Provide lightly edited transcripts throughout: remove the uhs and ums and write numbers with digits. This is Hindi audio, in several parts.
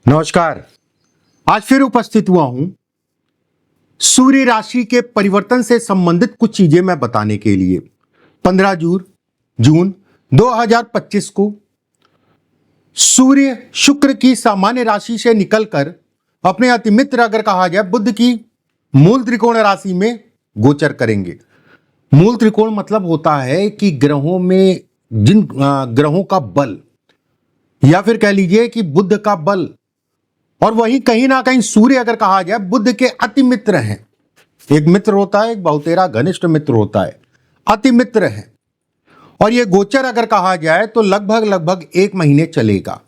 नमस्कार। आज फिर उपस्थित हुआ हूं सूर्य राशि के परिवर्तन से संबंधित कुछ चीजें मैं बताने के लिए। 15 जून 2025 को सूर्य शुक्र की सामान्य राशि से निकलकर अपने अतिमित्र अगर कहा जाए बुध की मूल त्रिकोण राशि में गोचर करेंगे। मूल त्रिकोण मतलब होता है कि ग्रहों में जिन ग्रहों का बल या फिर कह लीजिए कि बुध का बल, और वहीं कहीं ना कहीं सूर्य अगर कहा जाए बुध के अति मित्र हैं। एक मित्र होता है, एक बहुतेरा घनिष्ठ मित्र होता है, अति मित्र है। और ये गोचर अगर कहा जाए तो लगभग 1 महीने चलेगा,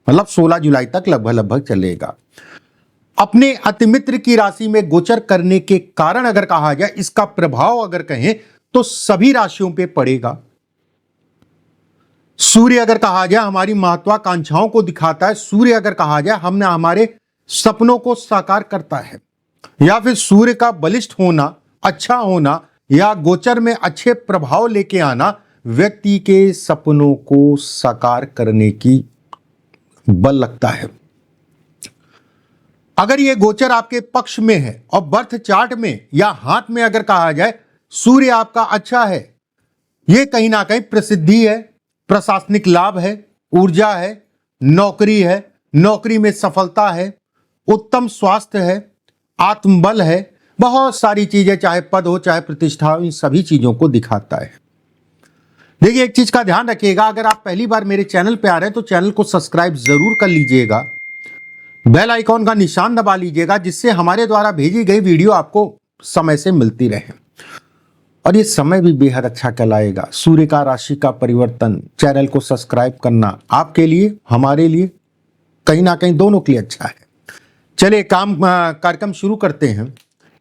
मतलब 16 जुलाई तक लगभग चलेगा। अपने अति मित्र की राशि में गोचर करने के कारण अगर कहा जाए इसका प्रभाव अगर कहें तो सभी राशियों पे पड़ेगा। सूर्य अगर कहा जाए हमारी महत्वाकांक्षाओं को दिखाता है। सूर्य अगर कहा जाए हमने हमारे सपनों को साकार करता है, या फिर सूर्य का बलिष्ठ होना, अच्छा होना या गोचर में अच्छे प्रभाव लेके आना व्यक्ति के सपनों को साकार करने की बल लगता है। अगर यह गोचर आपके पक्ष में है और बर्थ चार्ट में या हाथ में अगर कहा जाए सूर्य आपका अच्छा है, यह कहीं ना कहीं प्रसिद्धि है, प्रशासनिक लाभ है, ऊर्जा है, नौकरी है, नौकरी में सफलता है, उत्तम स्वास्थ्य है, आत्मबल है, बहुत सारी चीजें, चाहे पद हो चाहे प्रतिष्ठा हो, इन सभी चीजों को दिखाता है। देखिए एक चीज का ध्यान रखिएगा, अगर आप पहली बार मेरे चैनल पे आ रहे हैं तो चैनल को सब्सक्राइब जरूर कर लीजिएगा, बेल आइकॉन का निशान दबा लीजिएगा, जिससे हमारे द्वारा भेजी गई वीडियो आपको समय से मिलती रहे। और ये समय भी बेहद अच्छा कहलाएगा। सूर्य का राशि का परिवर्तन, चैनल को सब्सक्राइब करना आपके लिए, हमारे लिए, कहीं ना कहीं दोनों के लिए अच्छा है। चलिए कार्यक्रम शुरू करते हैं।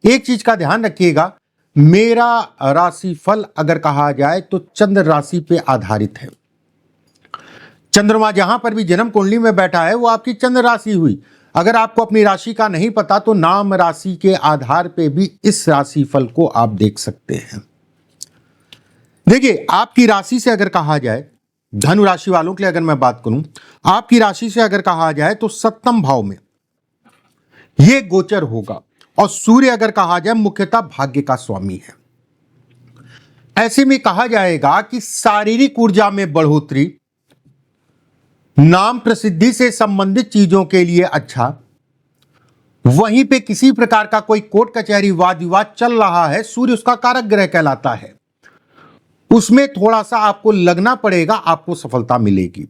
एक चीज का ध्यान रखिएगा, मेरा राशिफल अगर कहा जाए तो चंद्र राशि पे आधारित है। चंद्रमा जहां पर भी जन्म कुंडली में बैठा है वो आपकी चंद्र राशि हुई। अगर आपको अपनी राशि का नहीं पता तो नाम राशि के आधार पे भी इस राशिफल को आप देख सकते हैं। देखिए आपकी राशि से अगर कहा जाए, धनु राशि वालों के लिए अगर मैं बात करूं, आपकी राशि से अगर कहा जाए तो 7वें भाव में यह गोचर होगा। और सूर्य अगर कहा जाए मुख्यतः भाग्य का स्वामी है। ऐसे में कहा जाएगा कि शारीरिक ऊर्जा में बढ़ोतरी, नाम प्रसिद्धि से संबंधित चीजों के लिए अच्छा। वहीं पे किसी प्रकार का कोई कोर्ट कचहरी वाद विवाद चल रहा है, सूर्य उसका कारक ग्रह कहलाता है, उसमें थोड़ा सा आपको लगना पड़ेगा, आपको सफलता मिलेगी।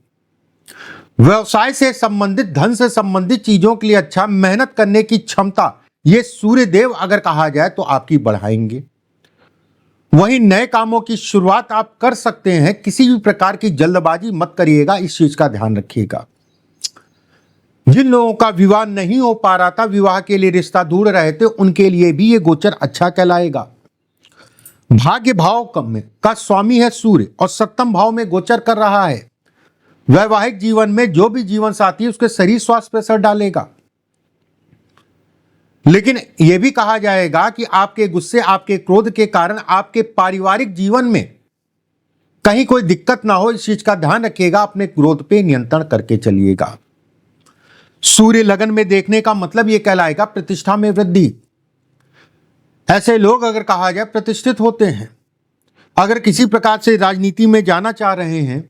व्यवसाय से संबंधित, धन से संबंधित चीजों के लिए अच्छा, मेहनत करने की क्षमता ये सूर्य देव अगर कहा जाए तो आपकी बढ़ाएंगे। वहीं नए कामों की शुरुआत आप कर सकते हैं, किसी भी प्रकार की जल्दबाजी मत करिएगा, इस चीज का ध्यान रखिएगा। जिन लोगों का विवाह नहीं हो पा रहा था, विवाह के लिए रिश्ता ढूंढ रहे थे, उनके लिए भी ये गोचर अच्छा कहलाएगा। भाग्य भाव का स्वामी है सूर्य और 7वें भाव में गोचर कर रहा है। वैवाहिक जीवन में जो भी जीवन साथी है उसके शरीर स्वास्थ्य पर असर डालेगा। लेकिन यह भी कहा जाएगा कि आपके गुस्से, आपके क्रोध के कारण आपके पारिवारिक जीवन में कहीं कोई दिक्कत ना हो, इस चीज का ध्यान रखिएगा। अपने क्रोध पे नियंत्रण करके चलिएगा। सूर्य लगन में देखने का मतलब यह कहलाएगा प्रतिष्ठा में वृद्धि। ऐसे लोग अगर कहा जाए प्रतिष्ठित होते हैं। अगर किसी प्रकार से राजनीति में जाना चाह रहे हैं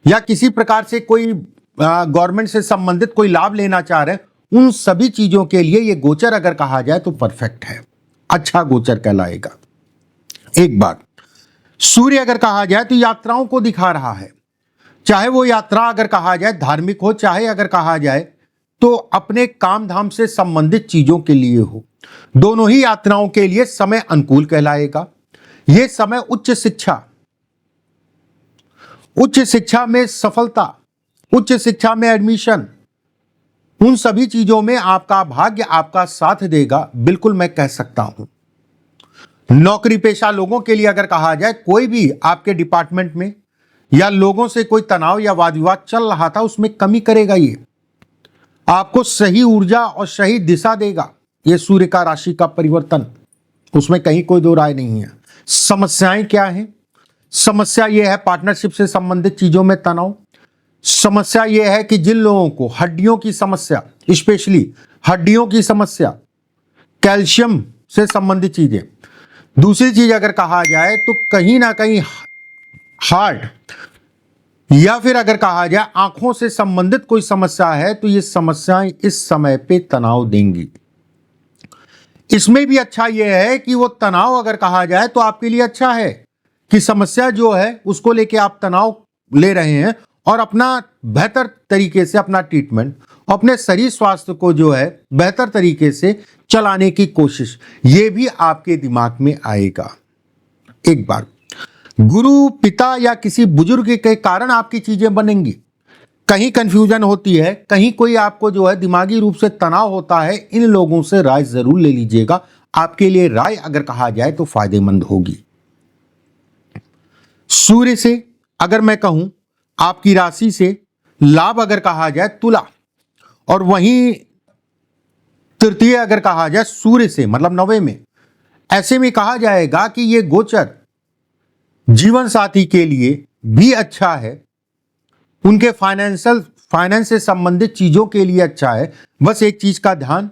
या किसी प्रकार से कोई गवर्नमेंट से संबंधित कोई लाभ लेना चाह रहे हैं, उन सभी चीजों के लिए ये गोचर अगर कहा जाए तो परफेक्ट है, अच्छा गोचर कहलाएगा। एक बात, सूर्य अगर कहा जाए तो यात्राओं को दिखा रहा है, चाहे वो यात्रा अगर कहा जाए धार्मिक हो, चाहे अगर कहा जाए तो अपने काम धाम से संबंधित चीजों के लिए हो। दोनों ही यात्राओं के लिए समय अनुकूल कहलाएगा। यह समय उच्च शिक्षा में सफलता, उच्च शिक्षा में एडमिशन, उन सभी चीजों में आपका भाग्य आपका साथ देगा, बिल्कुल मैं कह सकता हूं। नौकरी पेशा लोगों के लिए अगर कहा जाए, कोई भी आपके डिपार्टमेंट में या लोगों से कोई तनाव या वाद विवाद चल रहा था, उसमें कमी करेगा। ये आपको सही ऊर्जा और सही दिशा देगा। ये सूर्य का राशि का परिवर्तन, उसमें कहीं कोई दो राय नहीं है। समस्याएं क्या हैं? समस्या यह है पार्टनरशिप से संबंधित चीजों में तनाव, समस्या यह है कि जिन लोगों को हड्डियों की समस्या, स्पेशली हड्डियों की समस्या, कैल्शियम से संबंधित चीजें, दूसरी चीज अगर कहा जाए तो कहीं ना कहीं हार्ट, या फिर अगर कहा जाए आंखों से संबंधित कोई समस्या है, तो ये समस्याएं इस समय पे तनाव देंगी। इसमें भी अच्छा यह है कि वो तनाव अगर कहा जाए तो आपके लिए अच्छा है कि समस्या जो है उसको लेके आप तनाव ले रहे हैं और अपना बेहतर तरीके से अपना ट्रीटमेंट, अपने शरीर स्वास्थ्य को जो है बेहतर तरीके से चलाने की कोशिश, ये भी आपके दिमाग में आएगा। एक बार गुरु, पिता या किसी बुजुर्ग के कारण आपकी चीजें बनेंगी। कहीं कंफ्यूजन होती है, कहीं कोई आपको जो है दिमागी रूप से तनाव होता है, इन लोगों से राय जरूर ले लीजिएगा। आपके लिए राय अगर कहा जाए तो फायदेमंद होगी। सूर्य से अगर मैं कहूं, आपकी राशि से लाभ अगर कहा जाए तुला, और वहीं तृतीय अगर कहा जाए सूर्य से, मतलब 9वें में, ऐसे में कहा जाएगा कि ये गोचर जीवन साथी के लिए भी अच्छा है, उनके फाइनेंस से संबंधित चीजों के लिए अच्छा है। बस एक चीज का ध्यान,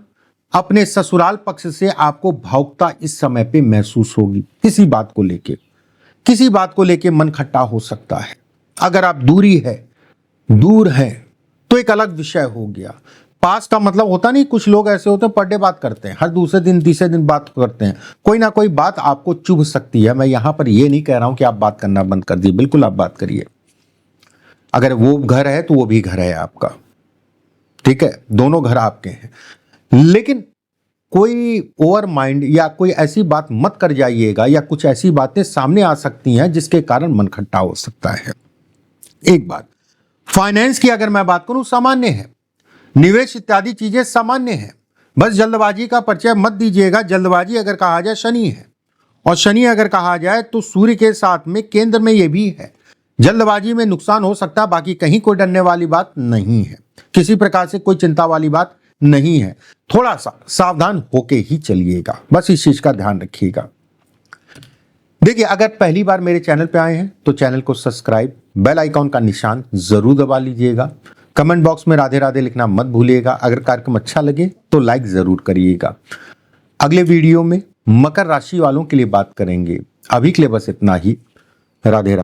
अपने ससुराल पक्ष से आपको भावुकता इस समय पे महसूस होगी। किसी बात को लेके मन खट्टा हो सकता है। अगर आप दूर हैं तो एक अलग विषय हो गया। पास का मतलब होता नहीं, कुछ लोग ऐसे होते हैं पर डे बात करते हैं, हर दूसरे दिन तीसरे दिन बात करते हैं, कोई ना कोई बात आपको चुभ सकती है। मैं यहां पर ये नहीं कह रहा हूं कि आप बात करना बंद कर दिए, बिल्कुल आप बात करिए। अगर वो घर है तो वो भी घर है आपका, ठीक है, दोनों घर आपके हैं। लेकिन कोई ओवर माइंड या कोई ऐसी बात मत कर जाइएगा, या कुछ ऐसी बातें सामने आ सकती हैं जिसके कारण मन खट्टा हो सकता है। एक बात, फाइनेंस की अगर मैं बात करूं, सामान्य है, निवेश इत्यादि चीजें सामान्य है। बस जल्दबाजी का परिचय मत दीजिएगा। जल्दबाजी अगर कहा जाए शनि है, और शनि अगर कहा जाए तो सूर्य के साथ में केंद्र में ये भी है। जल्दबाजी में नुकसान हो सकता है, बाकी कहीं कोई डरने वाली बात नहीं है, किसी प्रकार से कोई चिंता वाली बात नहीं है। थोड़ा सा सावधान होके ही चलिएगा, बस इस चीज का ध्यान रखिएगा। देखिए, अगर पहली बार मेरे चैनल पे आए हैं तो चैनल को सब्सक्राइब, बेल आइकॉन का निशान जरूर दबा लीजिएगा। कमेंट बॉक्स में राधे राधे लिखना मत भूलिएगा। अगर कार्यक्रम अच्छा लगे तो लाइक जरूर करिएगा। अगले वीडियो में मकर राशि वालों के लिए बात करेंगे। अभी के लिए बस इतना ही। राधे राधे।